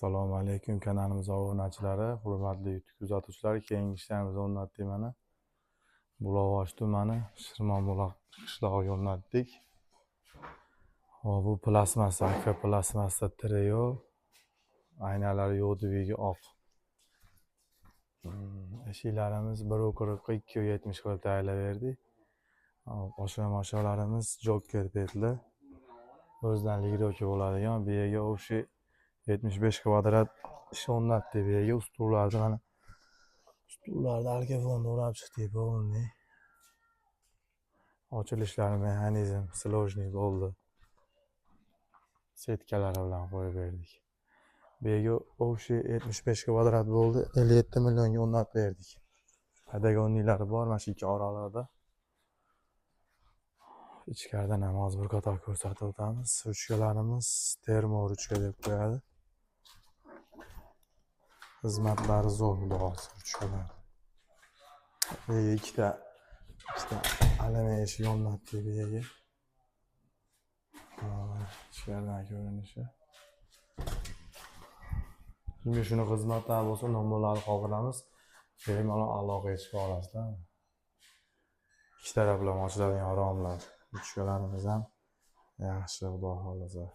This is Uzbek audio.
Assalomu alaykum kanalimiz obunachilari, hurmatli YouTube kuzatuvchilar. Keyingi ishlarimizni o'rnatdik mana. Buloqboshi tumani Shirmonbuloq qishlog'iga o'rnatdik. Bu plastmassa, aka plastmassa treyo. Aynalari yo'divigi oq. Eshiklarimiz 1.40 2.70 qilib tayyorlaverdik. Osha-moshalarimiz joker petli. O'zidan ligirovka bo'ladigan, bu yerga o'sha 75 kvadrat ish o'rnatdik. Bu yerga ustullarni mana stullarni argavonni o'rab chiqdik bo'ldi. Ochilishlari mexanizm sложный bo'ldi. Setkalari bilan qo'yib berdik. Bu yerga o'sha 75 kvadrat bo'ldi. 57 millionga o'rnatib berdik. Pedagonnilari bor mana shu ikki oralarda. Ichkaridan ham hozir bir qator ko'rsatib o'tamiz. Ruchkalarimiz termo ruchka deb qo'yadi. Xizmatlari zo'r xudo ruchkalar. Bu yerga ikkita alami eshik o'rnatdik bu yerga. Ichkaridan ko'rinishi. Kimga shuni xizmatlar bo'lsa, nomerlarni qoldiramiz. Bemalol aloqaga chiqa olasizlar. Ikki taraflama ochiladigan romlar. Ruchkalarimiz ham yaxshi, xudo xolasa.